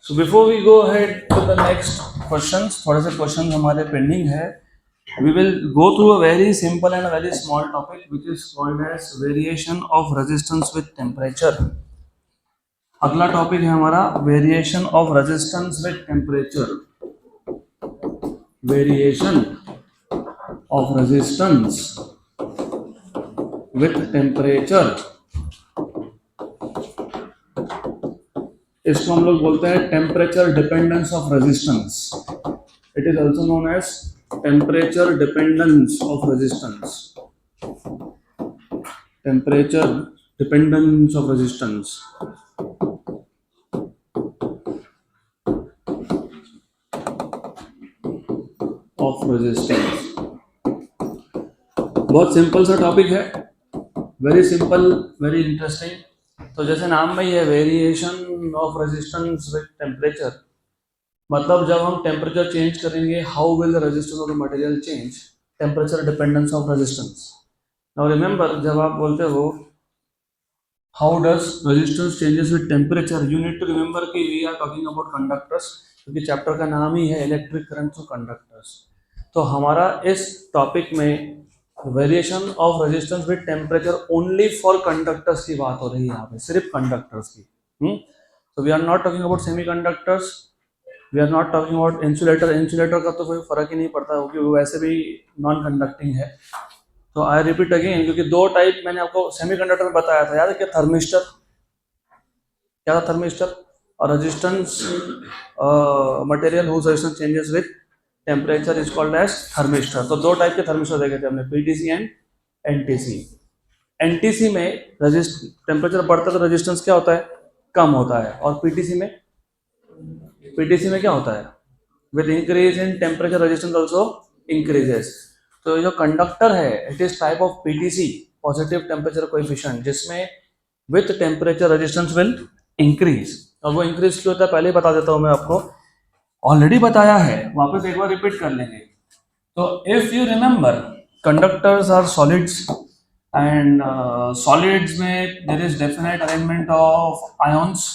So before we go ahead to the next questions, थोड़े से questions हमारे pending है. We will go through a very simple and a very small topic which is called as variation of resistance with temperature. अगला topic है हमारा variation of resistance with temperature. Variation of resistance with temperature, इसको हम लोग बोलते हैं temperature dependence of resistance. It is also known as temperature dependence of resistance. Temperature dependence of resistance. Of resistance बहुत simple सा topic है, very simple, very interesting. तो जैसे नाम में ही है variation of resistance with temperature, मतलब जब हम टेम्परेचर चेंज करेंगे how will the resistance of the material change. Temperature dependence of resistance. Now remember, जब आप बोलते हो how does resistance changes with temperature, you need to remember कि we are talking about conductors, क्योंकि chapter का नाम ही है इलेक्ट्रिक करंट थ्रू कंडक्टर्स. तो हमारा इस टॉपिक में variation of resistance with temperature only for conductors की बात हो रही है, यहाँ पे सिर्फ कंडक्टर्स की. तो we are not talking about semiconductors, we are not talking about insulator. Insulator का तो कोई फर्क ही नहीं पड़ता क्योंकि वो वैसे भी नॉन कंडक्टिंग है. तो आई रिपीट अगेन, क्योंकि दो टाइप मैंने आपको सेमी कंडक्टर में बताया था, याद है क्या? थर्मिस्टर, क्या था थर्मिस्टर? और resistance material whose resistance changes with temperature is called as thermistor. तो दो टाइप के थर्मिस्टर देखे थे हमने, पीटीसी एंड एनटीसी. एनटीसी में टेम्परेचर बढ़ता है तो रेजिस्टेंस क्या होता है? कम होता है. और पीटीसी में क्या होता है? With increase in temperature resistance also increases. तो जो कंडक्टर है it is type of PTC, positive temperature coefficient, जिसमें with temperature resistance will increase. और वो इंक्रीज क्यों होता है पहले ही बता देता हूँ मैं आपको, ऑलरेडी बताया है, वापस एक बार रिपीट कर लेंगे. तो if you remember, conductors are solids and solids में there is definite arrangement of ions.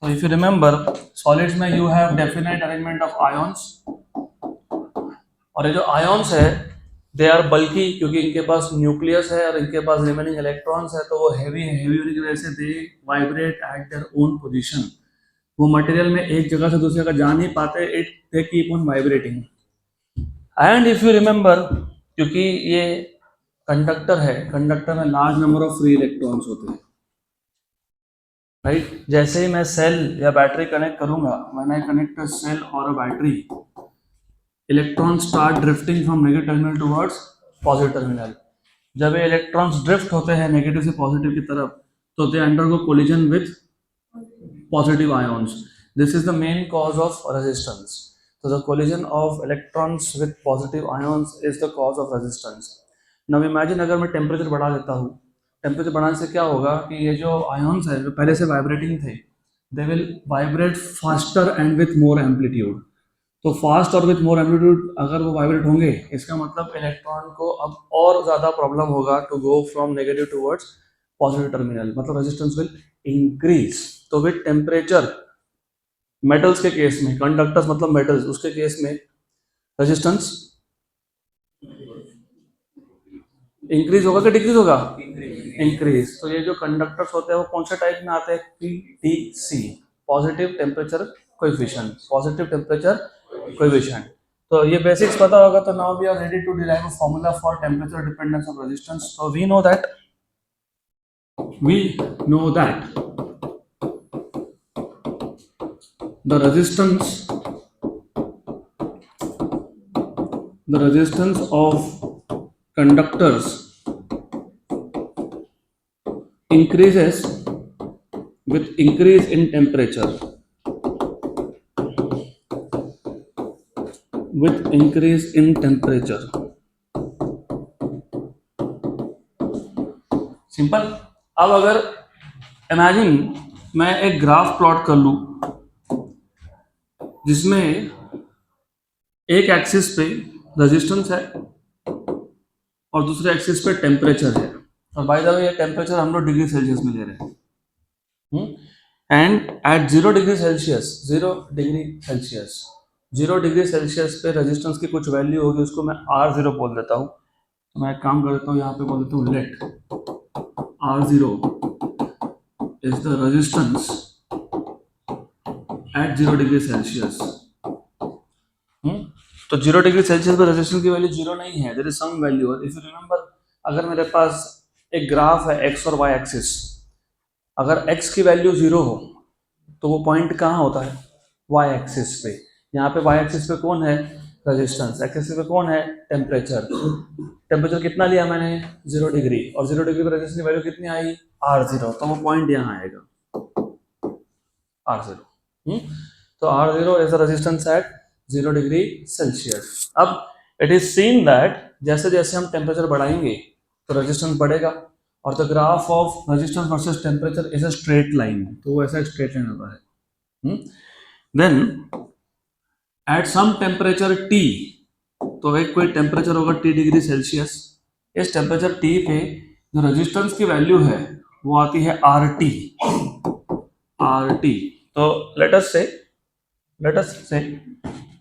तो इफ यू रिमेंबर, सॉलिड्स में you have definite arrangement of ions. और ये जो आयंस है दे आर बल्की, क्योंकि इनके पास न्यूक्लियस है और इनके पास रिमेनिंग इलेक्ट्रॉन्स है, तो वो हैवी है. हैवी होने की वजह से they vibrate at their own position. वो मटेरियल में एक जगह से दूसरी जगह जा नहीं पाते, it they keep on vibrating. And if you remember, क्योंकि ये कंडक्टर है, कंडक्टर में large number of free electrons होते हैं, राइट? जैसे ही मैं सेल या बैटरी कनेक्ट करूंगा, when I connect a cell और a battery, electron start drifting from negative terminal towards positive terminal. जब ये इलेक्ट्रॉन्स ड्रिफ्ट होते हैं नेगेटिव से पॉजिटिव की तरफ, तो they undergo collision with positive ions. This is the main cause of resistance. So the collision of electrons with positive ions is the cause of resistance. Now imagine अगर मैं temperature बढ़ा देता हूँ, temperature बढ़ाने से क्या होगा कि ये जो आयन्स है जो पहले से वाइब्रेटिंग थे, they will vibrate faster and with more amplitude. तो फास्ट और विथ मोर एम्पलीट्यूड अगर वो वाइब्रेट होंगे, इसका मतलब इलेक्ट्रॉन को अब और ज़्यादा प्रॉब्लम होगा to go from negative towards positive terminal, मतलब रेजिस्टेंस विल इंक्रीज. तो विद टेम्परेचर, मेटल्स के केस में, कंडक्टर्स मतलब मेटल्स, उसके केस में रेजिस्टेंस इंक्रीज होगा कि डिक्रीज होगा? इंक्रीज. तो ये जो कंडक्टर्स होते हैं वो कौन से टाइप में आते हैं? PTC, positive temperature coefficient. Positive temperature coefficient. तो ये बेसिक्स पता होगा. तो now we are ready to derive a formula for temperature dependence of resistance. तो we know that the resistance of conductors increases with increase in temperature. With increase in temperature. Simple. अब अगर imagine मैं एक graph plot कर लूं जिसमें एक axis पे रेजिस्टेंस है और दूसरे एक्सिस पे टेम्परेचर है. और बाय द वे ये टेम्परेचर हम लोग डिग्री सेल्सियस में ले रहे हैं. And at 0 degree Celsius 0 degree Celsius पे रेजिस्टेंस की कुछ वैल्यू होगी, उसको मैं R0 बोल देता हूँ। तो मैं एक काम कर देता हूँ, यहाँ पे बोल देता हूँ let R0 is the resistance at 0 degree Celsius. तो 0 डिग्री सेल्सियस पर रेजिस्टेंस की वैल्यू 0 नहीं है, there is some value. If you remember, अगर मेरे पास एक ग्राफ है एक्स और वाई एक्सिस, अगर x की वैल्यू 0 हो तो वो पॉइंट कहाँ होता है? वाई एक्सिस पे। यहाँ पे वाई एक्सिस पे कौन है? रेजिस्टेंस। एक्सिस पे कौन है? टेम्परेचर। टेम्परेचर कितना लिया मैंने? 0 डिग्री, और 0 डिग्री पर रेजिस्टेंस की वैल्यू कितनी आई? R0। तो वो पॉइंट यहाँ आएगा R0। तो R0 is the resistance at 0 degree Celsius. अब इट इज सीन दैट जैसे जैसे हम टेम्परेचर बढ़ाएंगे तो रेजिस्टेंस बढ़ेगा, और the graph of resistance versus temperature is a straight line. तो वो ऐसा स्ट्रेट लाइन होता है। Then at some temperature T, तो एक कोई टेम्परेचर होगा T°C। इस टेम्परेचर T पे जो रेजिस्टेंस की वैल्यू है वो आती है RT। तो let us say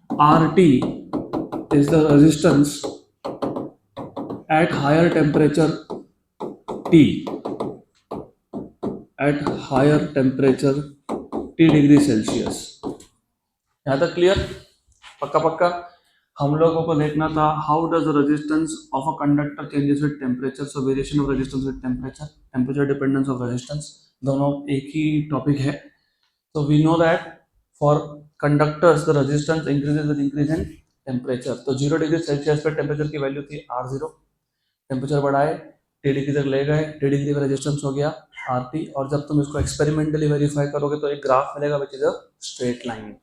RT is the resistance at higher temperature T, at higher temperature T°C। यहाँ तक क्लियर? पक्का पक्का। हम लोगों को देखना था how does the resistance of a conductor changes with temperature. So variation of resistance with temperature, temperature dependence of resistance, दोनों एक ही टॉपिक है। So we know that for conductors the resistance increases with increase in temperature। तो 0 degree Celsius पर temperature की value थी R0, temperature बढ़ाए T degree तक ले गए, T डिग्री पर रेजिस्टेंस हो गया RT, और जब तुम इसको एक्सपेरिमेंटली वेरीफाई करोगे तो एक ग्राफ मिलेगा which is a straight line.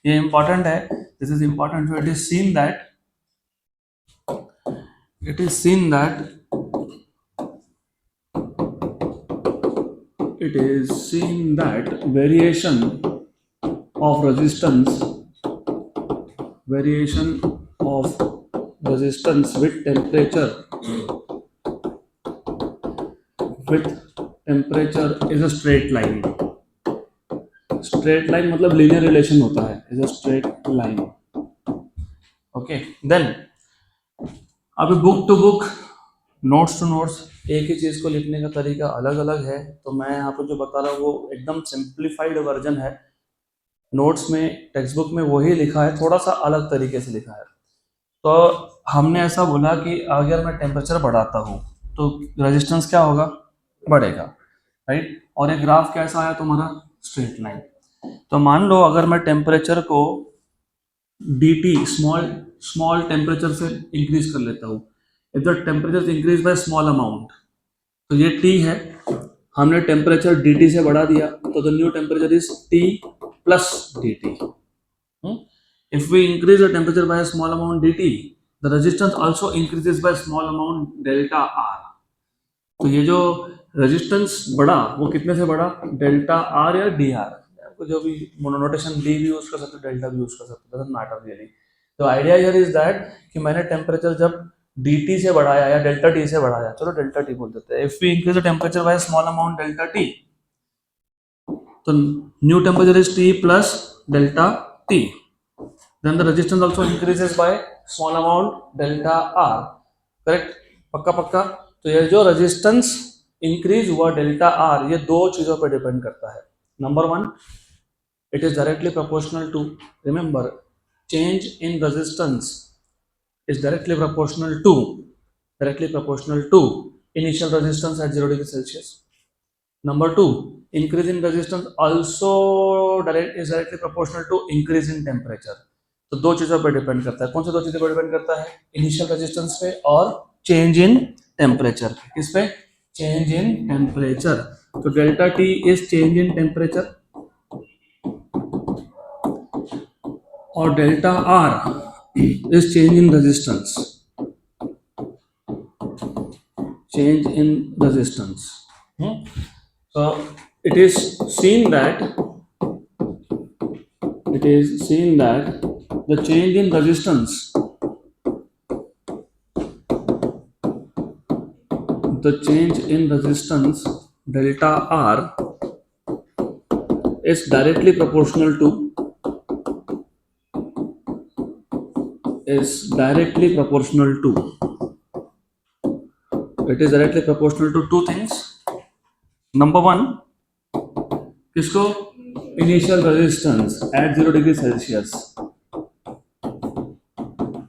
ये इंपॉर्टेंट है, this is important. So it is seen that variation of resistance with temperature is a straight line। Straight line मतलब लीनियर रिलेशन होता है, is a straight line. Okay, then अभी book to book, notes to notes, एक ही चीज को लिखने का तरीका अलग अलग है। तो मैं यहाँ पे जो बता रहा हूँ वो एकदम सिंप्लीफाइड वर्जन है। नोट्स में, टेक्स्ट बुक में वही लिखा है, थोड़ा सा अलग तरीके से लिखा है। तो हमने ऐसा बोला कि अगर मैं टेम्परेचर बढ़ाता हूँ तो रेजिस्टेंस क्या होगा? बढ़ेगा, राइट। और एक ग्राफ कैसा आया तुम्हारा? Straight line. तो मान लो अगर मैं टेम्परेचर को dt स्मॉल टेम्परेचर से इंक्रीज कर लेता हूँ, if the temperature increase by small amount, तो ये T है, हमने टेम्परेचर dt से बढ़ा दिया, तो the new temperature is T plus dt। If we increase the temperature by a small amount dt, the resistance also increases by small amount delta R। तो ये जो रेजिस्टेंस बढ़ा वो कितने से बढ़ा? डेल्टा R या dr, आपको जो भी मोनोनोटेशन डी भी यूज कर सकते हो, डेल्टा भी यूज कर सकते हो, डजंट मैटर रियली। तो आइडिया हियर इज दैट कि मैंने टेम्परेचर जब dt से बढ़ाया या डेल्टा t से बढ़ाया, चलो डेल्टा t बोल देते हैं। If we increase the temperature by small amount delta t, तो new temperature is t plus delta t, then the resistance also increases by small amount delta R। Correct? पक्का पक्का। तो ये जो रेजिस्टेंस इंक्रीज हुआ डेल्टा R, ये दो चीजों पर डिपेंड करता है। Number one, it is directly proportional to, remember, change in resistance is directly proportional to initial resistance at 0 degree Celsius. Number two, increase in resistance also is directly proportional to increase in temperature। तो दो चीजों पर depend करता है। कौन सी दो चीजों पर डिपेंड करता है? इनिशियल रेजिस्टेंस पे और चेंज इन टेम्परेचर। किस पे? Change in temperature. तो delta T is change in temperature, और delta R is change in resistance. Change in resistance. So it is seen that the change in resistance, delta R is directly proportional to it is directly proportional to two things. Number one, किसको? Initial resistance at 0 degree Celsius,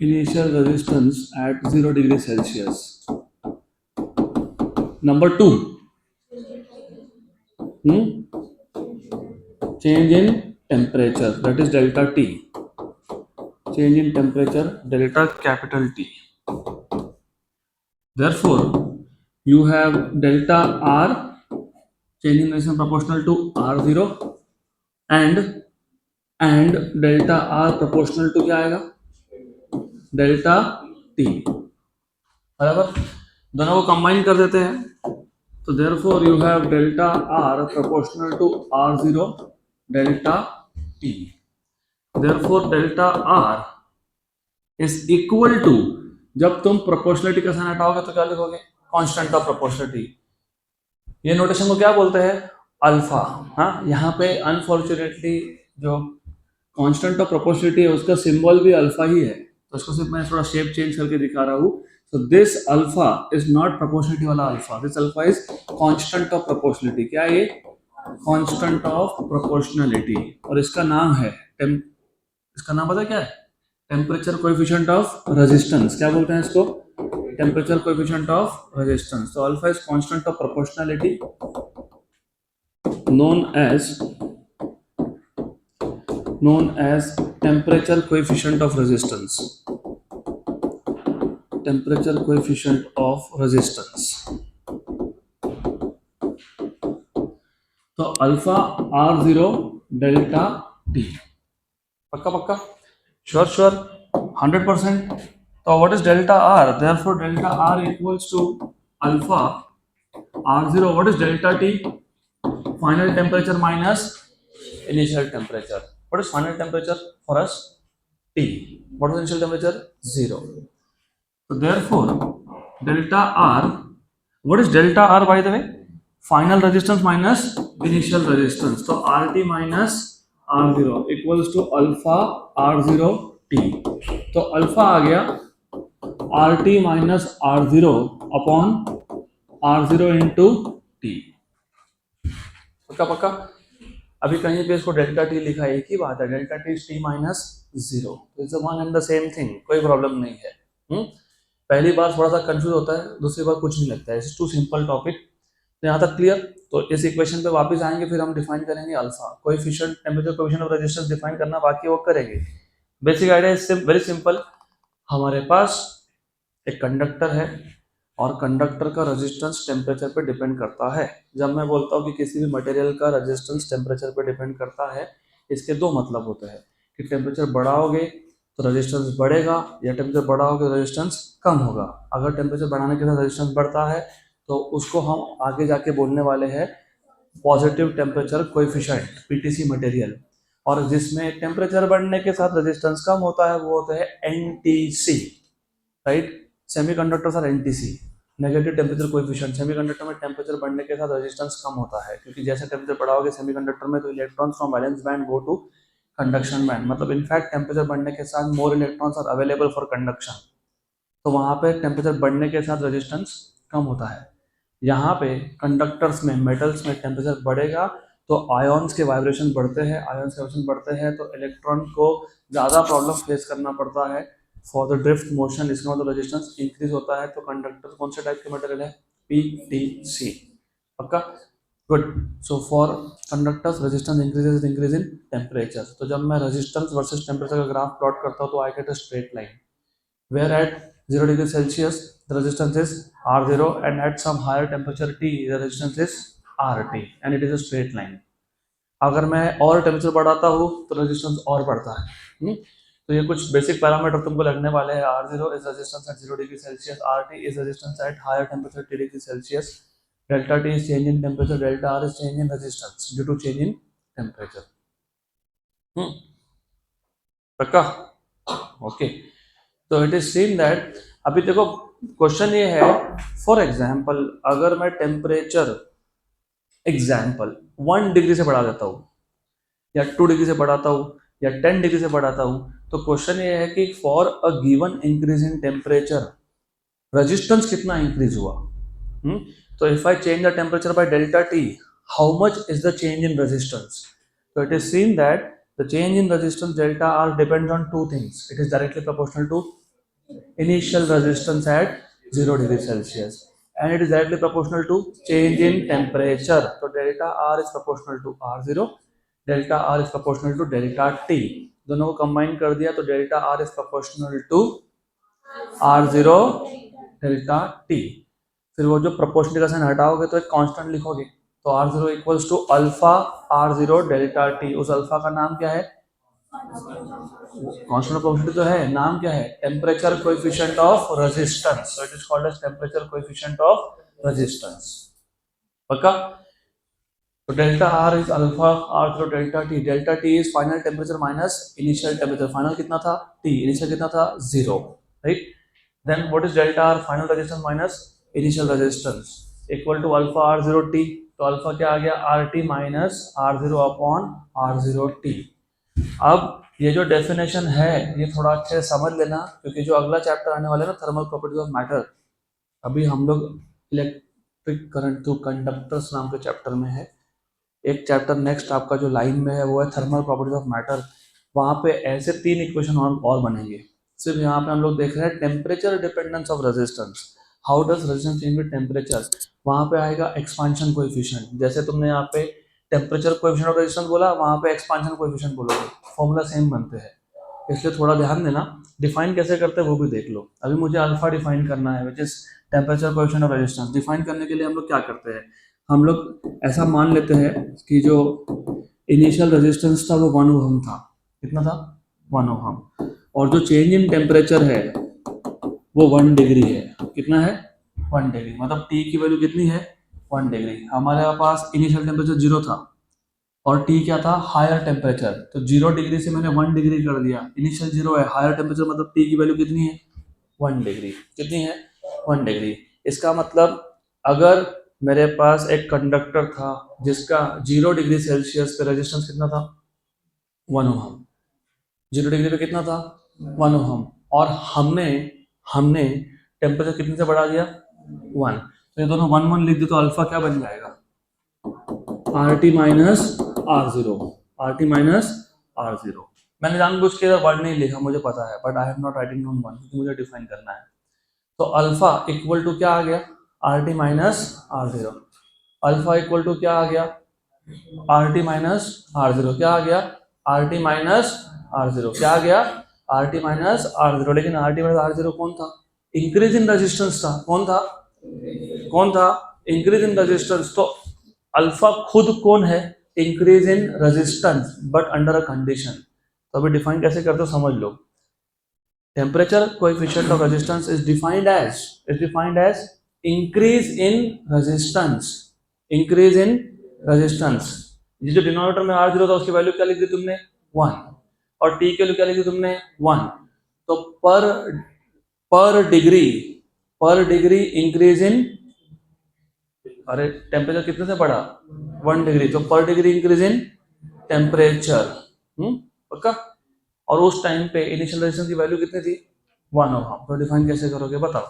initial resistance at 0 degree Celsius. Number two, change in temperature, that is delta T. Change in temperature, delta capital T. Therefore, you have delta R, change in relation proportional to R0, and delta R proportional to क्या आएगा? Delta T. बराबर, दोनों को combine कर देते हैं. तो therefore you have delta R proportional to R0 delta T. Therefore delta R is equal to, जब तुम प्रोपोर्शनलिटी का साइन हटाओगे तो क्या लिखोगे? Constant of proportionality. ये नोटेशन को क्या बोलते हैं? अल्फा. हाँ, यहाँ पे अनफॉर्चुनेटली जो कांस्टेंट ऑफ प्रोपोर्शनलिटी है उसका सिंबल भी अल्फा ही है, तो इसको सिर्फ मैं थोड़ा शेप चेंज करके दिखा रहा हूँ. So this alpha is not proportionality वाला alpha. This alpha is constant of proportionality. क्या है ये? Constant of proportionality. और इसका नाम है इसका नाम पता है क्या है? Temperature coefficient of resistance. क्या बोलते हैं इसको? Temperature coefficient of resistance. So alpha is constant of proportionality, known as temperature coefficient of resistance. Temperature coefficient of resistance. तो अल्फा R0 डेल्टा T. पक्का पक्का? श्योर 100%. तो what is delta R? Therefore delta R equals to alpha R0. What is delta T? Final temperature minus initial temperature. What is final temperature for us? T. What is initial temperature? 0. So therefore, delta R, what is delta R by the way? Final resistance minus initial resistance. So RT minus R0 equals to alpha R0 T. तो alpha आ गया RT minus R0 upon R0 into T. पक्का? अभी कहीं पे इसको delta T लिखा है, एक ही बात है, delta T is T minus 0. It's the one and the same thing, कोई प्रॉब्लम नहीं है. पहली बार थोड़ा सा कंफ्यूज होता है, दूसरी बार कुछ नहीं लगता है. It's too simple topic. तो यहाँ तक क्लियर. तो इस इक्वेशन पे वापस आएंगे, फिर हम डिफाइन करेंगे alpha coefficient, temperature coefficient of resistance define करना बाकी वो करेंगे. Basic idea is very simple. हमारे पास एक कंडक्टर है और कंडक्टर का रेजिस्टेंस टेम्परेचर पे डिपेंड करता है. जब मैं बोलता हूँ कि किसी भी मटेरियल का रेजिस्टेंस टेम्परेचर पे डिपेंड करता है, इसके दो मतलब होते हैं कि टेम्परेचर बढ़ाओगे तो रेजिस्टेंस बढ़ेगा या टेम्परेचर बढ़ाओगे तो रेजिस्टेंस कम होगा. अगर टेम्परेचर बढ़ाने के साथ रेजिस्टेंस बढ़ता है तो उसको हम आगे जाके बोलने वाले हैं positive temperature coefficient, PTC material. और जिसमें टेम्परेचर बढ़ने के साथ रेजिस्टेंस कम होता है वो होता है NTC. Right? Semiconductors are NTC, negative temperature coefficient. Semiconductor में टेम्परेचर बढ़ने के साथ रेजिस्टेंस कम होता है, क्योंकि जैसे टेम्परेचर बढ़ाओगे सेमीकंडक्टर में तो electrons from valence band go to conduction band. मतलब इनफैक्ट टेम्परेचर बढ़ने के साथ more electrons are available for conduction. तो वहाँ पे टेम्परेचर बढ़ने के साथ रेजिस्टेंस कम होता है. यहाँ पे कंडक्टर्स में, मेटल्स में टेम्परेचर बढ़ेगा तो आयॉन्स के वाइब्रेशन बढ़ते हैं. आयॉन्स के वाइब्रेशन बढ़ते हैं तो इलेक्ट्रॉन को ज़्यादा प्रॉब्लम फेस करना पड़ता है फॉर द ड्रिफ्ट मोशन. इसका मतलब रेजिस्टेंस इंक्रीज होता है. तो कंडक्टर कौन से टाइप के मटेरियल है? पीटीसी. पक्का? Good. So for conductors resistance increase in temperature. तो जब मैं रेजिस्टेंस वर्सेस टेम्परेचर का ग्राफ प्लॉट करता हूँ तो I get a straight line where at 0 degree Celsius the resistance is R0 and at some higher temperature T the resistance is RT and it is a straight line. अगर मैं और temperature बढ़ाता हूँ तो resistance और बढ़ता है. तो ये कुछ बेसिक पैरामीटर तुमको लगने वाले हैं. R0 is resistance at 0 degree Celsius, RT is resistance at higher temperature T degree Celsius, delta T is change in temperature, delta R is change in resistance due to change in temperature. पक्का? Okay. तो it is seen that अभी देखो question ये है, for example अगर मैं temperature example 1 degree से बढ़ा देता हूँ या 2 डिग्री से बढ़ाता हूँ या 10 डिग्री से बढ़ाता हूँ, तो क्वेश्चन ये है कि for a given increase in temperature resistance कितना इंक्रीज हुआ। तो if I change the temperature by delta T, how much is the change in resistance. तो it is seen that the change in resistance delta R depends on two things. It is directly proportional to initial resistance at 0 degree Celsius and it is directly proportional to change in temperature. So delta R is proportional to R0, delta R is proportional to delta T. दोनों को combine कर दिया तो delta R is proportional to R0 delta T। फिर वो जो proportional का sign हटाओगे तो एक कांस्टेंट लिखोगे, तो R0 equals to alpha R0 delta T। उस अल्फा का नाम क्या है, कांस्टेंट प्रोपोर्शनल तो है, नाम क्या है, temperature coefficient of resistance. So it is called as temperature coefficient of resistance. पक्का। तो delta R is alpha R0 delta T. Delta T is final temperature minus initial temperature. Final कितना था, T, initial कितना था, 0, right. Then what is delta R, final resistance minus initial resistance, equal to alpha R0 T. तो alpha क्या आ गया, R T minus R0 upon R0 T. अब ये जो डेफिनेशन है ये थोड़ा अच्छे से समझ लेना, क्योंकि जो अगला चैप्टर आने वाला है ना, थर्मल प्रॉपर्टीज ऑफ मैटर, अभी हम लोग इलेक्ट्रिक करंट थ्रू कंडक्टर्स नाम के चैप्टर में है। एक चैप्टर नेक्स्ट आपका जो लाइन में है वो है थर्मल प्रॉपर्टीज ऑफ मैटर। वहाँ पे ऐसे 3 इक्वेशन और बनेंगे। सिर्फ यहाँ पे हम लोग देख रहे हैं temperature dependence of resistance, how does resistance change with temperature. वहाँ पे आएगा एक्सपांशन कोएफिशिएंट। जैसे तुमने यहाँ पे टेम्परेचर कोएफिशिएंट ऑफ रेजिस्टेंस बोला, वहाँ पे एक्सपांशन कोएफिशिएंट बोलोगे, फॉर्मूला सेम बनते हैं, इसलिए थोड़ा ध्यान देना। डिफाइन कैसे करते हैं वो भी देख लो। अभी मुझे अल्फा डिफाइन करना है, which is temperature coefficient of resistance. Define करने के लिए हम लोग क्या करते हैं, हम लोग ऐसा मान लेते हैं कि जो इनिशियल रेजिस्टेंस था वो 1 ओहम था। कितना था, 1 ओहम। और जो चेंज इन टेम्परेचर है वो 1 डिग्री है। कितना है, 1 डिग्री। मतलब टी की वैल्यू कितनी है, 1 डिग्री। हमारे पास इनिशियल टेम्परेचर 0 था और टी क्या था, हायर टेम्परेचर। तो 0 डिग्री से मैंने 1 डिग्री कर दिया। इनिशियल 0 है, हायर टेम्परेचर मतलब टी की वैल्यू कितनी है, 1 डिग्री। कितनी है, 1 डिग्री। इसका मतलब अगर मेरे पास एक कंडक्टर था जिसका 0 डिग्री सेल्सियस पे रेजिस्टेंस कितना था, 1 ओहम। 0 डिग्री पे कितना था, 1 ओहम। और हमने टेम्परेचर कितने से बढ़ा दिया, 1। तो ये दोनों 1 1 लिख दे तो अल्फा क्या बन जाएगा, RT minus R0, RT minus R0। मैंने जानबूझ के वर्ड नहीं लिखा, मुझे पता है, but I am not writing down 1 क्योंकि मुझे डिफाइन करना है। तो अल्फा इक्वल टू क्या आ गया, RT minus R0। Alpha equal to क्या आ गया, RT माइनस R0। क्या आ गया, RT माइनस R0। क्या आ गया, RT माइनस R0। लेकिन RT माइनस R0 कौन था, इंक्रीज इन रेजिस्टेंस था। कौन था, इंक्रीज इन रेजिस्टेंस। तो अल्फा खुद कौन है, increase in resistance, but under a condition. तो अभी डिफाइन कैसे करते हो समझ लो। Temperature coefficient of resistance is defined as increase in resistance. Increase in resistance. ये जो डिनोमिनेटर में R0 था उसकी वैल्यू क्या लिख दी तुमने, 1, और T के लिए क्या लिख दी तुमने, 1। तो पर डिग्री इंक्रीज इन, अरे टेम्परेचर कितने से बढ़ा, 1 डिग्री। तो पर डिग्री इंक्रीज इन टेम्परेचर। पक्का। और उस टाइम पे इनिशियल रेजिस्टेंस की वैल्यू कितनी थी, 1 ओहम। तो डिफाइन कैसे करोगे बताओ।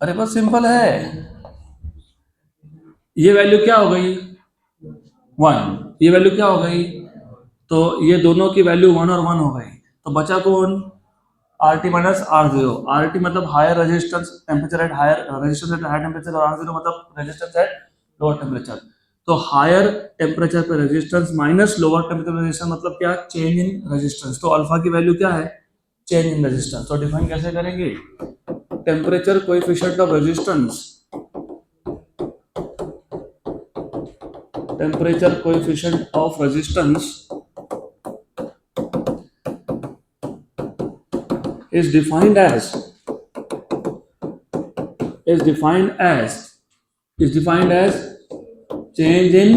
अरे बस सिंपल है, ये वैल्यू क्या हो गई, 1। ये वैल्यू क्या हो गई, तो ये दोनों की वैल्यू 1 और 1 हो गई। तो बचा कौन, RT माइनस R0। RT मतलब higher resistance, temperature at higher resistance at higher temperature, और R0 मतलब रेजिस्टेंस एट लोअर टेम्परेचर। तो हायर टेम्परेचर पे resistance minus lower temperature resistance मतलब क्या, चेंज इन रेजिस्टेंस। तो अल्फा की वैल्यू क्या है, चेंज इन रेजिस्टेंस। तो डिफाइन कैसे करेंगे, temperature coefficient of resistance, temperature coefficient of resistance is defined as change in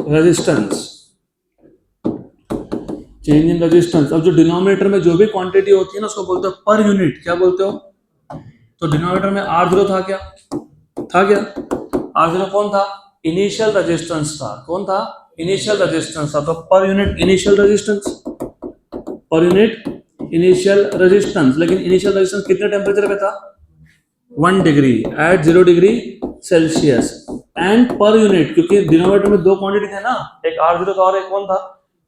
resistance। अब जो डिनोमिनेटर में जो भी क्वांटिटी होती है ना उसको बोलते हो पर यूनिट। क्या बोलते हो, तो डिनोमिनेटर में R0 था क्या, R0 कौन था? इनिशियल रेजिस्टेंस था। कौन था? इनिशियल रेजिस्टेंस था। तो per unit initial resistance, per unit initial resistance. लेकिन इनिशियल रेजिस्टेंस कितने टेम्परेचर पे था? 1 degree at 0 degree Celsius. And per unit, क्योंकि डिनोमिनेटर में दो क्वांटिटी थे ना, एक R0 था और एक कौन था?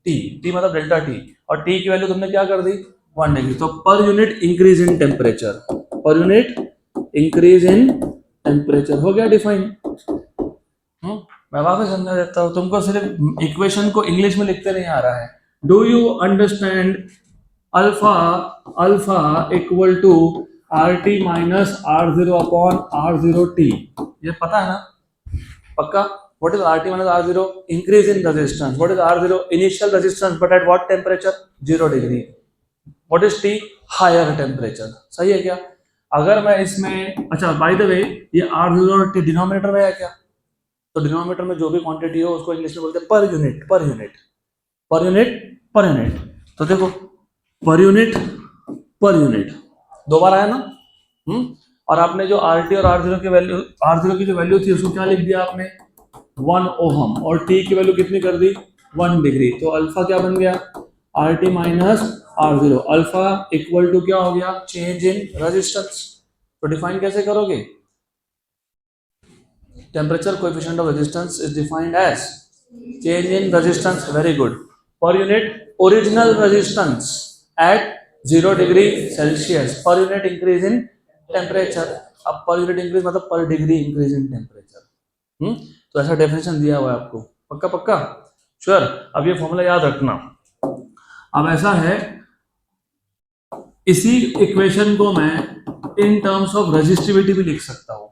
T। T मतलब डेल्टा T, और T की वैल्यू तुमने क्या कर दी? 1 डिग्री। तो पर यूनिट इंक्रीज इन टेम्परेचर, पर यूनिट इंक्रीज इन टेम्परेचर हो गया डिफाइन। मैं वापस समझा देता हूँ तुमको, सिर्फ इक्वेशन को इंग्लिश में लिखते नहीं आ रहा है। Do you understand alpha, alpha equal to RT minus R0 upon R0 T? ये पता है ना? पक्का? What is RT minus R0? Increase in resistance. What is R0? Initial resistance, but at what temperature? 0 degree. What is T? Higher temperature. सही है क्या? अगर मैं इसमें, अच्छा बाय द वे, ये R0 और T डिनोमिनेटर में है क्या? तो डिनोमिनेटर में जो भी क्वांटिटी हो उसको इंग्लिश में बोलते हैं per unit, per unit, per unit, per unit. तो देखो, पर यूनिट, पर यूनिट दो बार आया ना। और आपने जो RT और R0 की वैल्यू, R0 की जो वैल्यू थी उसको क्या लिख दिया आपने? 1 ओहम, और T की वैल्यू कितनी कर दी? 1 डिग्री। तो अल्फा क्या बन गया? RT minus R0। Alpha equal to क्या हो गया? Change in resistance. तो डिफाइन कैसे करोगे? Temperature coefficient of resistance is defined as change in resistance. Very good. Per unit original resistance at 0 degree Celsius. Per unit increase in temperature. अब per unit increase मतलब per degree increase in temperature. तो ऐसा definition दिया हुआ है आपको। पक्का पक्का? श्योर? अब ये फॉर्मूला याद रखना। अब ऐसा है, इसी इक्वेशन को मैं इन टर्म्स ऑफ रेजिस्टिविटी भी लिख सकता हूँ।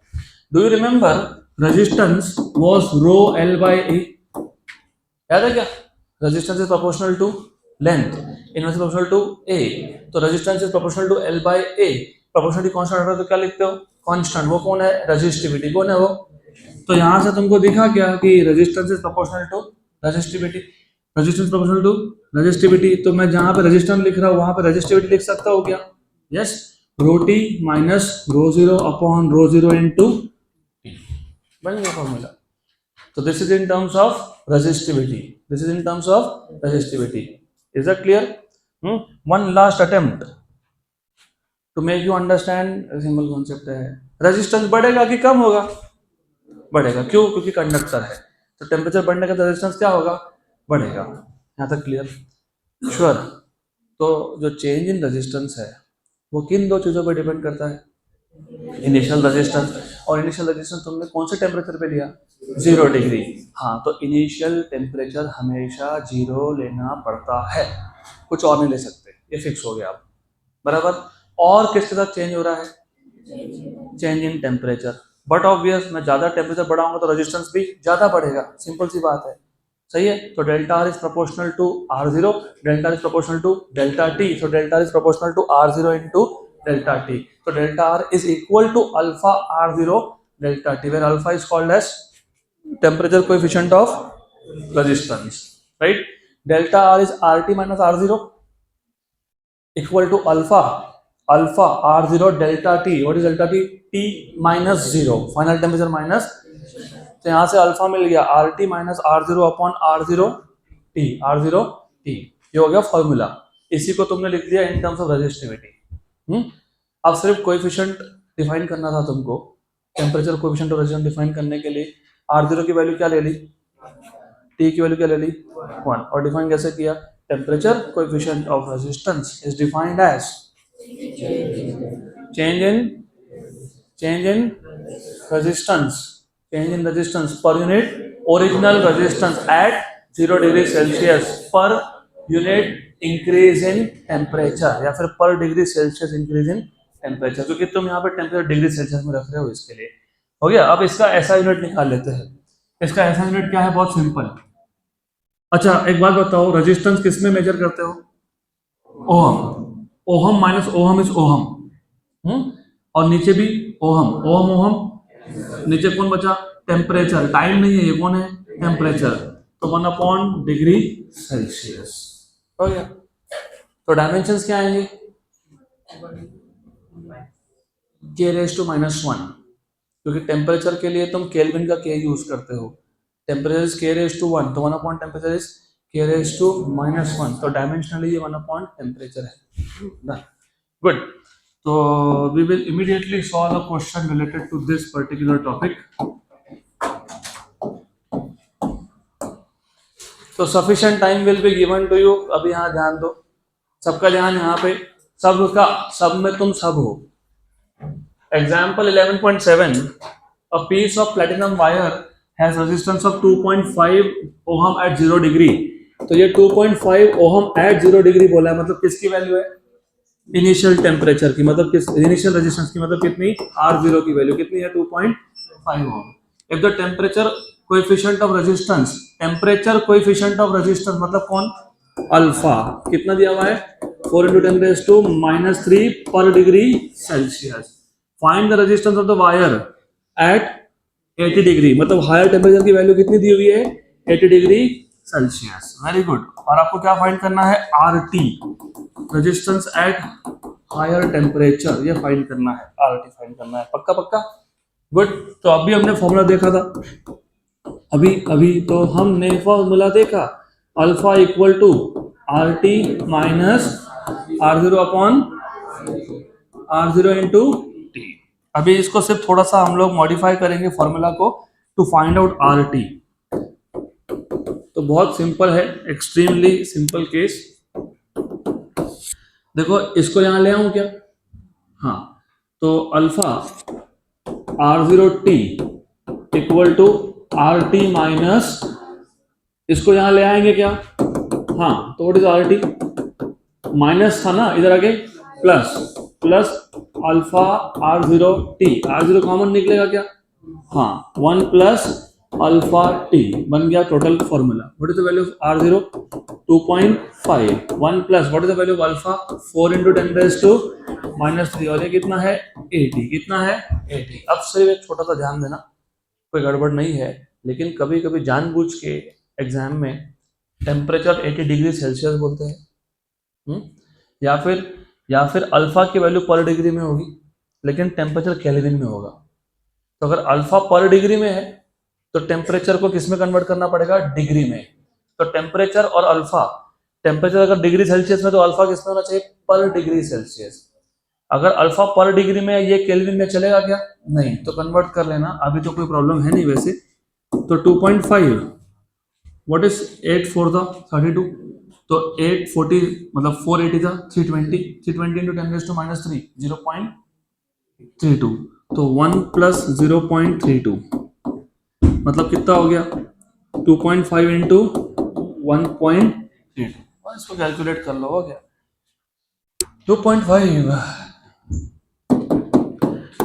Do you remember resistance was rho L by A? याद है क्या? Resistance is proportional to length, inverse proportional to A। तो resistance is proportional to L by A। Proportionality constant है तो क्या लिखते हो? कांस्टेंट। वो कौन है? रेजिस्टिविटी। कौन है वो? तो यहां से तुमको दिखा क्या कि resistance is proportional to resistivity. Resistance proportional to resistivity. तो मैं जहां पे रेजिस्टेंस लिख रहा हूं वहां पे रेजिस्टिविटी लिख सकता हूं क्या? यस। रो T minus rho 0 upon rho 0 into T। बन गया formula. So this is in terms of resistivity. This is in terms of resistivity. Is that clear? One last attempt to make you understand a simple concept है। Resistance बढ़ेगा कि कम होगा? बढ़ेगा। क्यों? क्योंकि conductor है। तो टेम्परेचर बढ़ने का रेजिस्टेंस क्या होगा? बढ़ेगा। यहाँ तक क्लियर? श्योर? तो जो चेंज इन रेजिस्टेंस है वो किन दो चीजों पर डिपेंड करता है? Initial resistance. और इनिशियल रेजिस्टेंस तुमने कौन से टेम्परेचर पे लिया? 0 डिग्री। हाँ, तो इनिशियल टेम्परेचर हमेशा 0 लेना पड़ता है, कुछ और नहीं ले सकते। ये फिक्स हो गया अब, बराबर। और किसके साथ चेंज हो रहा है? Change in temperature. But obvious, मैं ज्यादा टेम्परेचर बढ़ाऊंगा तो रेजिस्टेंस भी ज्यादा बढ़ेगा। सिंपल सी बात है। सही है? तो delta R is proportional to R0, delta is proportional to delta T। So delta is proportional to R0 into delta T। So delta R is equal to alpha R0 delta T, where alpha is called as temperature coefficient of resistance, right? Delta R is RT minus R0 equal to alpha, alpha R0 delta T. What is delta T? T minus 0, final temperature minus। तो यहाँ से alpha मिल गया RT minus R0 upon R0 T, R0 T। ये हो गया formula. इसी को तुमने लिख दिया इन टर्म्स ऑफ रेजिस्टिविटी। अब सिर्फ कोएफिशिएंट डिफाइन करना था तुमको। टेम्परेचर कोएफिशिएंट और रेजिस्टेंस डिफाइन करने के लिए R0 की वैल्यू क्या ले ली? T की वैल्यू क्या ले ली? 1। और डिफाइन कैसे किया? Temperature coefficient of resistance is defined as change in resistance, change in resistance per unit original resistance at 0 degree Celsius per unit increase in temperature, या फिर per degree Celsius increase in temperature, क्योंकि तुम यहाँ पे temperature degree Celsius में रख रहे हो, इसके लिए। हो गया? अब इसका ऐसा यूनिट निकाल लेते हैं। इसका ऐसा यूनिट क्या है? बहुत सिंपल। अच्छा एक बात बताओ, रेजिस्टेंस किस में मेजर करते हो? Ohm. Ohm minus ohm is ohm. और नीचे भी ओहम, ओहम ओहम। नीचे कौन बचा? टेम्परेचर। टाइम नहीं है ये, कौन है? टेम्परेचर। तो 1 अपॉन डिग्री सेल्सियस। हो गया? तो डायमेंशंस क्या आएंगे? K raised to -1, क्योंकि टेम्परेचर के लिए तुम केल्विन का के यूज करते हो. Temperature is K raise to 1, तो 1 upon temperature is K raise to -1, तो डायमेंशनली ये 1 अपॉन टेम्परेचर है. गुड. तो we will immediately solve a question related to this particular topic. तो sufficient time will be given to you. अभी यहाँ ध्यान दो, सबका ध्यान यहाँ पे, सब में तुम सब हो. Example 11.7, a piece of platinum wire has resistance of 2.5 ohm at 0 degree. तो ये 2.5 ohm at 0 degree बोला है, मतलब किसकी वैल्यू है? इनिशियल टेम्परेचर की, मतलब किस इनिशियल रेजिस्टेंस की, मतलब कितनी? R0 की वैल्यू कितनी है? 2.5 ohm. If the temperature coefficient of resistance, temperature coefficient of resistance मतलब कौन? अल्फा. कितना दिया हुआ है? 4 × 10⁻³ पर degree Celsius. Find the resistance of the wire eight 80 degree, मतलब हायर टेम्परेचर की वैल्यू कितनी दी हुई है? 80 डिग्री सेल्सियस. Very good. और आपको क्या फाइंड करना है? RT, resistance at higher temperature, ये फाइंड करना है. RT फाइंड करना है. पक्का पक्का. गुड. तो अभी हमने फॉर्मूला देखा था, अभी तो हमने फॉर्मूला देखा, alpha equal to RT minus R0 upon R0 into T. अभी इसको सिर्फ थोड़ा सा हम लोग मॉडिफाई करेंगे फॉर्मूला को टू फाइंड आउट RT. तो बहुत सिंपल है, एक्सट्रीमली सिंपल केस. देखो इसको यहां ले आऊं क्या? हाँ, तो alpha R0T equal to RT minus, इसको यहां ले आएंगे क्या? हाँ, तो व्हाट इज RT? माइनस था ना, इधर आगे plus alpha R0T. R0 common निकलेगा क्या? हाँ, 1 प्लस अल्फा T बन गया total formula. What is the value of R0? 2.5. 1 plus what is the value of alpha? 4 × 10⁻³ और ये कितना है? 80. कितना है? 80. अब सिर्फ एक छोटा सा ध्यान देना, कोई गड़बड़ नहीं है, लेकिन कभी कभी जानबूझ के एग्जाम में टेम्परेचर 80 डिग्री सेल्सियस बोलते हैं, या फिर अल्फा की वैल्यू पर डिग्री में होगी लेकिन टेम्परेचर केल्विन में होगा. तो अगर अल्फा पर डिग्री में है तो टेम्परेचर को किस में कन्वर्ट करना पड़ेगा? डिग्री में. तो टेम्परेचर और अल्फा, टेम्परेचर अगर डिग्री सेल्सियस में तो अल्फा किस में होना चाहिए? पर डिग्री सेल्सियस. अगर अल्फा पर डिग्री में, ये केल्विन में चलेगा क्या? नहीं. तो कन्वर्ट कर लेना, अभी तो कोई प्रॉब्लम है नहीं वैसे. तो 2.5 व्हाट इज 8 4 था 32, तो 840 मतलब 480 था 320 × 10⁻³ 0.32. तो 1 प्लस 0.32 मतलब कितना हो गया? 2.5 इंटू 1.32. इसको कैलकुलेट कर लो, हो गया 2.5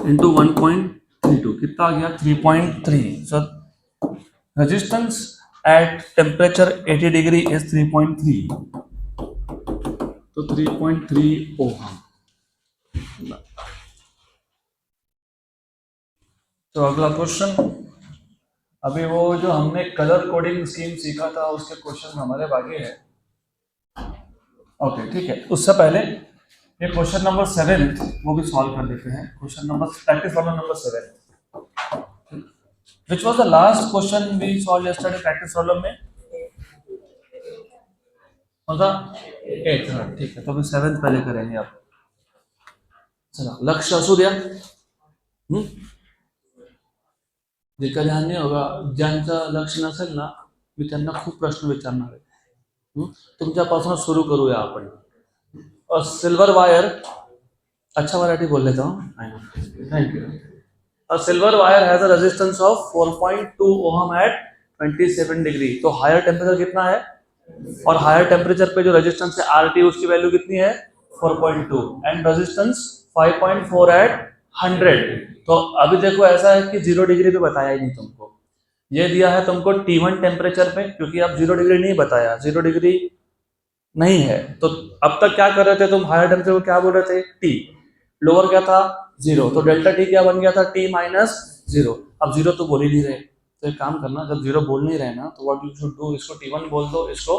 इंटू 1.32 कितना आ गया? 3.3. सो resistance at temperature 80 degree is 3.3. तो 3.3 ओहम. तो अगला क्वेश्चन, अभी वो जो हमने कलर कोडिंग स्कीम सीखा था उसके क्वेश्चन हमारे बाकी है. ओके ठीक है, उससे पहले ये क्वेश्चन नंबर 7 वो भी सॉल्व कर देते हैं. Question number practice problem number 7, which was the last question we solved yesterday practice problem में? कौन सा? 8. ठीक है, तो अभी 7 पहले करेंगे. आप चला लक्ष्य असू द्या. जिनका ध्यान नाही होगा, ज्यांचं लक्ष नसेल ना, मी त्यांना खूप प्रश्न विचारणार आहे. तुमच्यापासून सुरू करूया आपण. सिल्वर वायर, अच्छा मराठी बोल लेता हूँ, thank you. A silver wire has a resistance of 4.2 ohm at 27 degree. तो हायर टेम्परेचर कितना है? और हायर टेम्परेचर पे जो रेजिस्टेंस है RT, उसकी वैल्यू कितनी है? 4.2 एंड रेजिस्टेंस 5.4 एट 100. तो अभी देखो ऐसा है कि 0 डिग्री पे बताया ही नहीं तुमको, ये दिया है तुमको T1 टेम्परेचर पे, क्योंकि अब 0 डिग्री नहीं बताया, 0 डिग्री नहीं है. तो अब तक क्या कर रहे थे तुम? हायर टेम्परेचर को क्या बोल रहे थे? T. लोअर क्या था? 0. तो डेल्टा T क्या बन गया था? T minus 0. अब 0 तो बोल ही नहीं रहे, तो एक काम करना, जब 0 बोल नहीं रहे ना, तो व्हाट यू शुड डू, इसको T1 बोल दो, इसको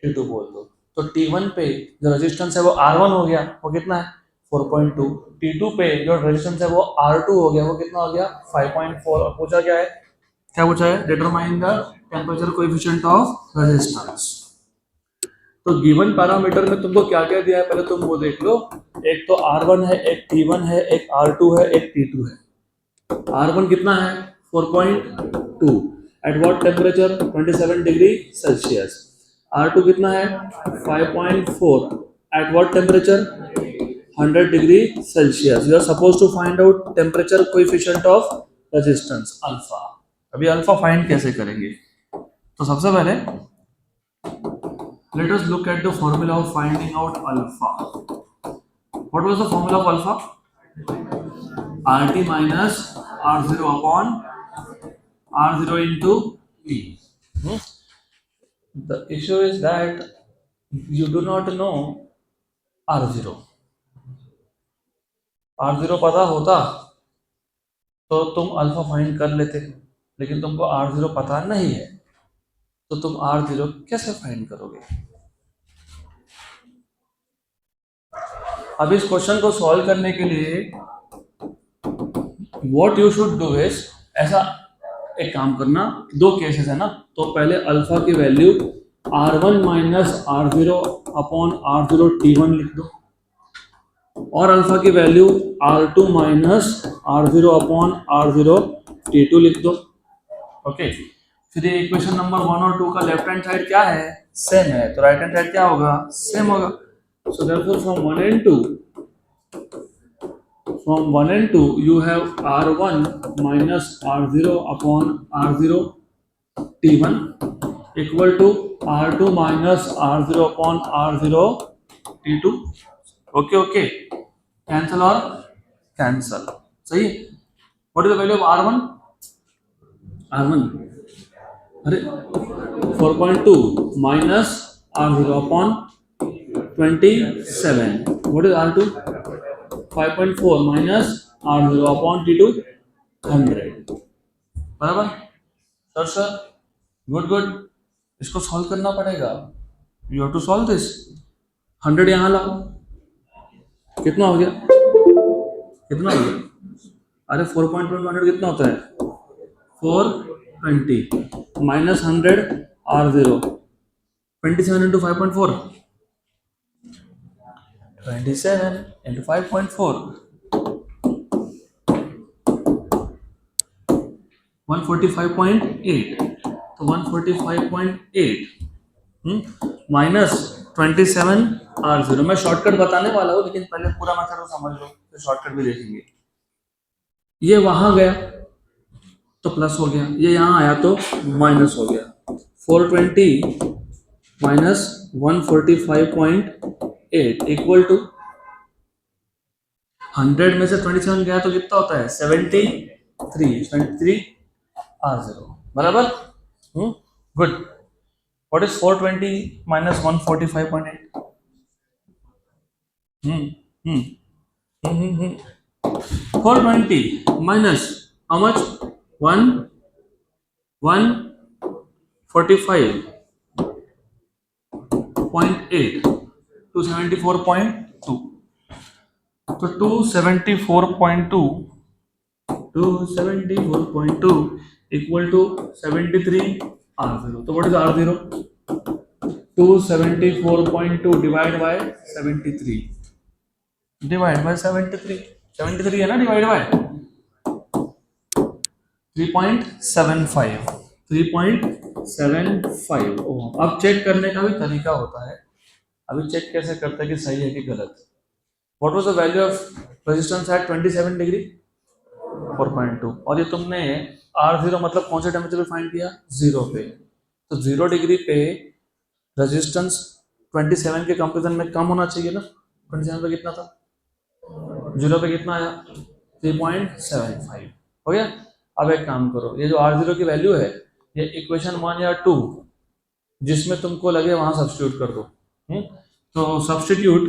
T2 बोल दो. तो T1 पे जो रेजिस्टेंस है वो R1 हो गया, वो कितना है? 4.2। T2 पे जो रेजिस्टेंस है वो R2 हो गया, वो कितना हो गया 5.4। और पूछा क्या है, determine the temperature coefficient of resistance. तो गिवन पैरामीटर में तुमको क्या क्या दिया है पहले तुम वो देख लो। एक तो R1 है, एक T1 है, एक R2 है, एक T2 है। R1 कितना है 4.2 at what temperature 27 degree Celsius. R2 कितना है 5.4 at what temperature 100 degree Celsius. You are suppose to find out temperature coefficient of resistance alpha. अभी अल्फा फाइंड कैसे करेंगे, तो सबसे पहले let us look at the formula of finding out alpha. What was the formula of alpha? RT minus R0 upon R0 into T. The issue is that you do not know R0. R0 पता होता तो तुम alpha find कर लेते, लेकिन तुमको R0 पता नहीं है तो तुम R0 कैसे फाइंड करोगे। अब इस क्वेश्चन को सॉल्व करने के लिए what you should do is, ऐसा एक काम करना, दो केसेस है ना, तो पहले अल्फा की value R1 minus R0 upon R0 T1 लिख दो, और अल्फा की value R2 minus R0 upon R0 T2 लिख दो। ओके, फिर ये इक्वेशन नंबर 1 और 2 का लेफ्ट हैंड साइड क्या है, सेम है, तो राइट हैंड साइड क्या होगा, सेम होगा। So therefore from 1 and 2 you have R1 minus R0 upon R0 T1 equal to R2 minus R0 upon R0 T2। Okay, cancel और कैंसल, सही। What is the value of R1? अरे 4.2 minus R0 upon 27। What is R2? 5.4 minus R0 upon T2 100। बराबर sir good. इसको solve करना पड़ेगा, you have to solve this. 100 यहाँ लाओ, कितना हो गया, अरे 4.1 कितना होता है 420 माइनस 100 R0 27 इंटू 5.4 27 into 5.4 145.8। तो 145.8 माइनस 27 R0। मैं शॉर्टकट बताने वाला हूँ, लेकिन पहले पूरा मेथड समझ लो, फिर शॉर्टकट भी देखेंगे। ये वहां गया तो प्लस हो गया, ये यहाँ आया तो माइनस हो गया। 420 माइनस 145.8 इक्वल टू 100 में से 27 गया तो कितना होता है 73 R0। बराबर, good. What is 420 minus 145.8? 420 minus how much 145.8 274.2। तो 274.2 इक्वल टू 73 R0। तो what is R0? 274.2 divide by 73 है ना, डिवाइड बाय 3.75। अब चेक करने का भी तरीका होता है। अभी चेक कैसे करते हैं कि सही है कि गलत। What was the value of resistance at 27 degree 4.2। और ये तुमने R0 मतलब कौन से टेम्परेचर पे फाइंड किया, 0 पे। तो 0 डिग्री पे रेजिस्टेंस 27 के कंपेरिजन में कम होना चाहिए ना। 27 पे कितना था, 0 पे कितना आया 3.75 हो गया। अब एक काम करो, ये जो R0 की वैल्यू है ये इक्वेशन 1 या 2 जिसमें तुमको लगे वहां सब्स्टिट्यूट कर दो। तो substitute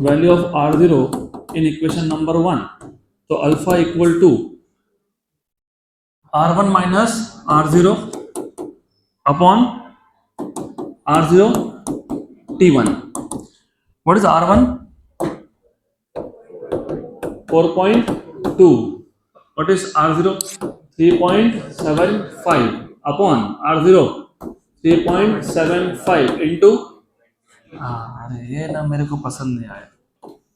value of R0 in equation number 1। तो alpha equal to R1 minus R0 upon R0 T1। What is R1? 4.2. What is R0? 3.75 upon R0 3.75 into, अरे ये ना मेरे को पसंद नहीं आया,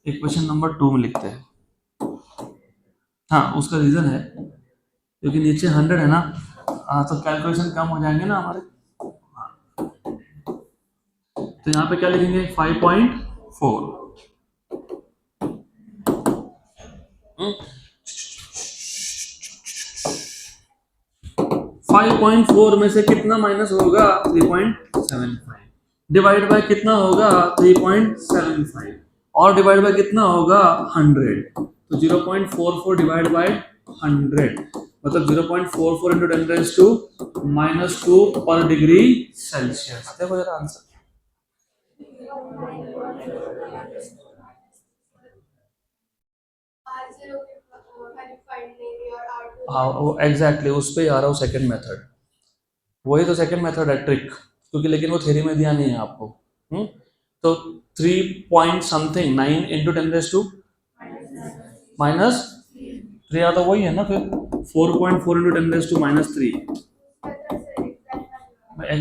इक्वेशन नंबर 2 में लिखते हैं। हाँ, उसका रीजन है क्योंकि नीचे 100 है ना, तो कैलकुलेशन कम हो जाएंगे ना हमारे। तो यहाँ पे क्या लिखेंगे 5.4। 5.4 में से कितना माइनस होगा 3.75, डिवाइड बाय कितना होगा 3.75 और डिवाइड बाय कितना होगा 100। तो 0.44 डिवाइड बाय 100 मतलब 0.44 इंटू 10⁻⁻2 पर डिग्री सेल्सियस। देखो जरा आंसर। हाँ वो एग्जैक्टली उस पे आ रहा हूँ, सेकंड मेथड, वही तो सेकंड मेथड है ट्रिक, क्योंकि लेकिन वो थ्योरी में दिया नहीं है आपको। तो 3 पॉइंट समथिंग 9 इंटू 10⁻⁻⁻3 तो वही है ना फिर 4.4 into 10⁻⁻3।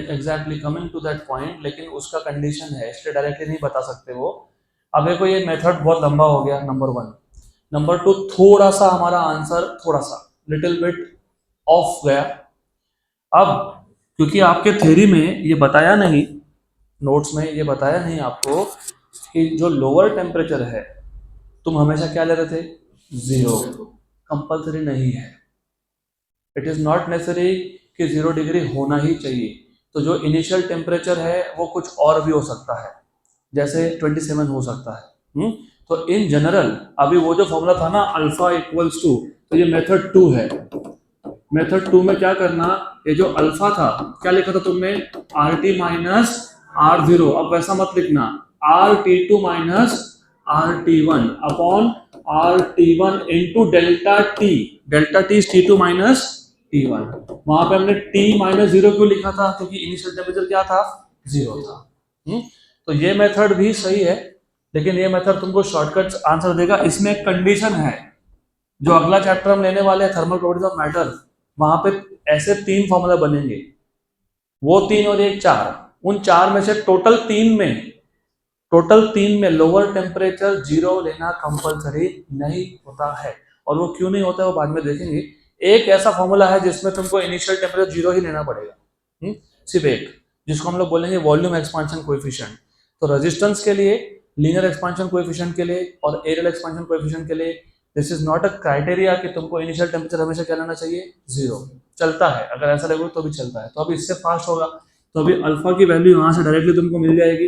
Exactly coming to that point, लेकिन उसका कंडीशन है इसलिए डायरेक्टली नहीं बता सकते वो। अब देखो ये मेथड बहुत लंबा हो गया, नंबर 1। नंबर 2 थोड़ा सा हमारा आंसर थोड़ा सा लिटिल बिट ऑफ गया। अब क्योंकि आपके थ्योरी में ये बताया नहीं, नोट्स में ये बताया नहीं आपको कि जो लोअर टेम्परेचर है तुम हमेशा क्या ले रहे थे 0, कंपल्सरी नहीं है। इट इज नॉट नेसेसरी कि 0 डिग्री होना ही चाहिए। तो जो इनिशियल टेम्परेचर है वो कुछ और भी हो सकता है, जैसे 27 हो सकता है। तो इन जनरल अभी वो जो फॉर्मूला था ना अल्फा इक्वल्स टू, तो ये मेथड 2 है। मेथड 2 में क्या करना, ये जो अल्फा था क्या लिखा था तुमने RT माइनस R0, अब वैसा मत लिखना RT2 minus RT1 upon RT1 into delta T. Delta T T2 minus T1। वहां पे हमने T माइनस 0 क्यों लिखा था, क्योंकि इनिशियल टेम्परेचर क्या था 0 था। तो ये मेथड भी सही है, लेकिन ये मेथड तुमको शॉर्टकट आंसर देगा। इसमें एक कंडीशन है, जो अगला चैप्टर हम लेने वाले हैं थर्मल प्रॉपर्टीज ऑफ मैटर, वहां पे ऐसे 3 फॉर्मूला बनेंगे, वो 3 और एक 4। उन 4 में से टोटल 3 में लोअर टेम्परेचर 0 लेना कंपलसरी नहीं होता है। और वो क्यों नहीं होता है वो बाद में देखेंगे। एक ऐसा फॉर्मूला है जिसमें तुमको इनिशियल टेम्परेचर 0 ही लेना पड़ेगा, सिर्फ एक, जिसको हम लोग बोलेंगे वॉल्यूम एक्सपांशन कोएफिशिएंट। तो रेजिस्टेंस के लिए, लीनियर एक्सपांशन कोएफिशिएंट के लिए और एरियल एक्सपांशन कोएफिशिएंट के लिए this is not a criteria कि तुमको इनिशियल टेम्परेचर हमेशा क्या लेना चाहिए 0। चलता है, अगर ऐसा लगेगा तो भी चलता है। तो अभी इससे फास्ट होगा, तो अभी अल्फा की वैल्यू यहाँ से डायरेक्टली तुमको मिल जाएगी।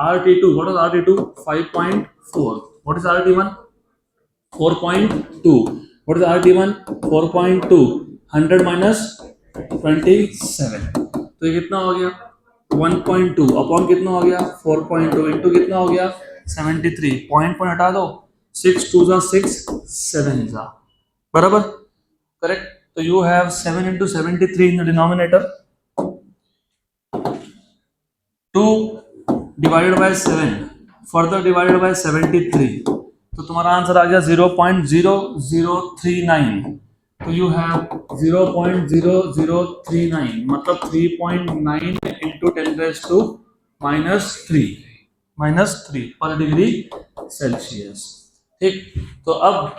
RT2, what is RT2? 5.4. What is RT1? 4.2. What is RT1? 4.2. 100 minus 27, तो ये कितना हो गया 1.2 अपॉन कितना हो गया 4.2 इंटू कितना हो गया 73। पॉइंट हटा दो, 6 2 जा 6 7 जा, बराबर करेक्ट। तो you have 7 into 73 in the denominator, 2 divided by 7 further divided by 73, तो तुम्हारा आंसर आ गया 0.0039। तो यू हैव 0.0039 मतलब 3.9 इंटू 10⁻⁻³ पर डिग्री सेल्सियस। ठीक, तो अब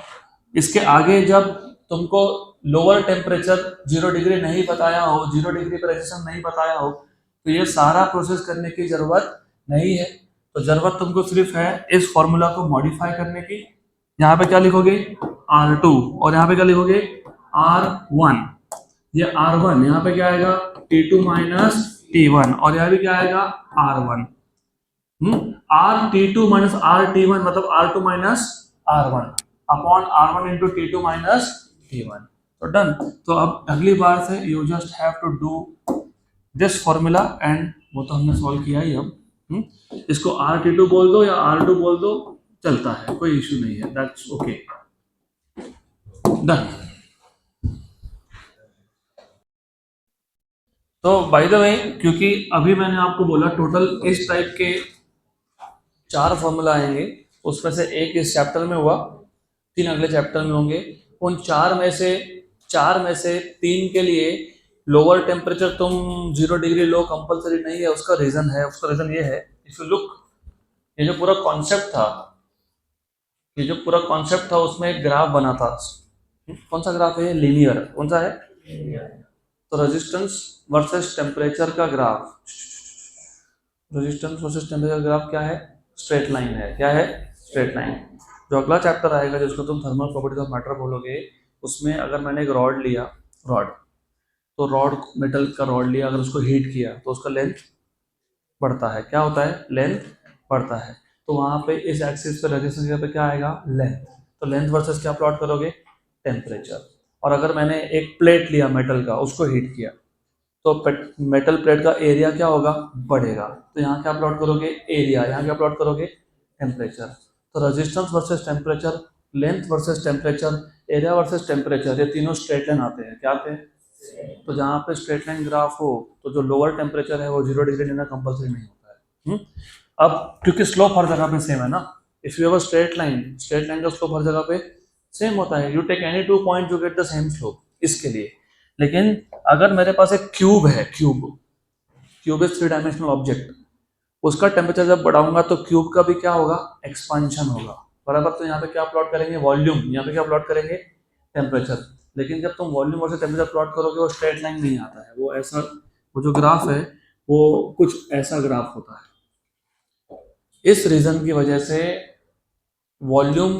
इसके आगे जब तुमको लोअर टेम्परेचर 0 डिग्री नहीं बताया हो, 0 डिग्री पर रेजिस्टेंस नहीं बताया हो, तो ये सारा प्रोसेस करने की जरूरत नहीं है। तो जरूरत तुमको सिर्फ है इस फॉर्मूला को मॉडिफाई करने की। यहाँ पे क्या लिखोगे R2 और यहाँ पे क्या लिखोगे R1। ये R1 यहाँ पे क्या आएगा T2 माइनस T1 और यहाँ भी क्या आएगा R1। RT2 माइनस RT1 मतलब R2 minus R1 upon R1 into T2 minus T1। तो डन। तो अब अगली बार से you just have to do this formula and वो तो हमने सॉल्व किया ही। अब इसको RT2 बोल दो या R2 बोल दो, चलता है, कोई इश्यू नहीं है, दैट्स ओके, डन। तो बाय द वे, क्योंकि अभी मैंने आपको बोला टोटल इस टाइप के 4 फॉर्मूला आएंगे, उसमें से एक इस चैप्टर में हुआ 3 अगले चैप्टर में होंगे। उन 4 में से 3 के लिए लोअर टेम्परेचर तुम 0 डिग्री लो कंपलसरी नहीं है। उसका रीजन ये है, इफ यू लुक, ये जो पूरा कॉन्सेप्ट था उसमें एक ग्राफ बना था। कौन सा ग्राफ है? लीनियर। कौन सा है? तो रेजिस्टेंस वर्सेस टेम्परेचर का ग्राफ, क्या है? स्ट्रेट लाइन है। क्या है? Straight line. जो अगला चैप्टर आएगा जिसको तुम थर्मल प्रॉपर्टीज ऑफ मैटर बोलोगे, उसमें अगर मैंने एक रॉड मेटल का रॉड लिया, अगर उसको हीट किया तो उसका लेंथ बढ़ता है। क्या होता है? लेंथ बढ़ता है। तो वहां पे इस एक्सिस पे रेजिस्टेंस पे क्या आएगा? लेंथ। तो लेंथ वर्सेस क्या प्लॉट करोगे? टेम्परेचर। और अगर मैंने एक प्लेट लिया मेटल का, उसको हीट किया, तो मेटल प्लेट का एरिया क्या होगा? बढ़ेगा। तो यहाँ क्या प्लॉट करोगे? एरिया। यहाँ क्या प्लॉट करोगे? टेम्परेचर। तो resistance versus temperature, length versus temperature, area versus temperature, ये तीनों स्ट्रेट लाइन आते हैं। क्या आते हैं? तो जहाँ पे स्ट्रेट लाइन ग्राफ हो तो जो लोअर टेम्परेचर है वो 0 डिग्री लेना कंपलसरी नहीं होता है। अब क्योंकि स्लोप हर जगह पे सेम है ना, if you have a straight line का स्लोप हर जगह पे सेम होता है। You take any 2 point you get the same slope, इसके लिए। लेकिन अगर मेरे पास एक क्यूब इज 3 डायमेंशनल ऑब्जेक्ट, उसका टेम्परेचर जब बढ़ाऊंगा तो क्यूब का भी क्या होगा? एक्सपांशन होगा। बराबर। तो यहाँ पे क्या प्लॉट करेंगे? वॉल्यूम। यहाँ पे क्या प्लॉट करेंगे? टेम्परेचर। लेकिन जब तुम वॉल्यूम वर्सेस टेम्परेचर प्लॉट करोगे वो स्ट्रेट लाइन नहीं आता है, वो ऐसा, वो जो ग्राफ है वो कुछ ऐसा ग्राफ होता है। इस रीजन की वजह से वॉल्यूम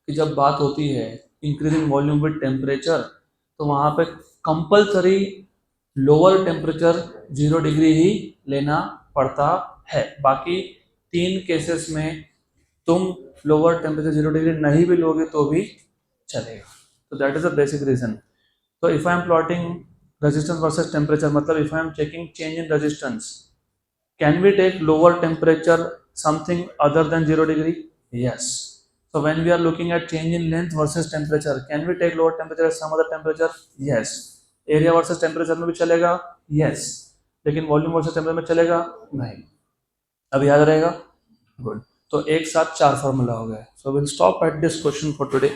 की जब बात होती है, इंक्रीजिंग वॉल्यूम विद टेम्परेचर, तो वहां पे कंपलसरी लोअर टेम्परेचर 0 डिग्री ही लेना पड़ता है। बाकी 3 केसेस में तुम लोअर टेम्परेचर 0 डिग्री नहीं भी लोगे तो भी चलेगा। तो that is the basic reason. तो if I am plotting resistance versus temperature, मतलब if I am checking change in resistance, can we take lower temperature something other than 0 degree? Yes. So when we are looking at change in length versus temperature, can we take lower temperature at some other temperature? Yes. Area versus temperature में भी चलेगा? Yes. लेकिन volume versus temperature में चलेगा? नहीं। अब याद रहेगा? गुड। तो एक साथ 4 फॉर्मूला हो गए। So will stop at this question for today.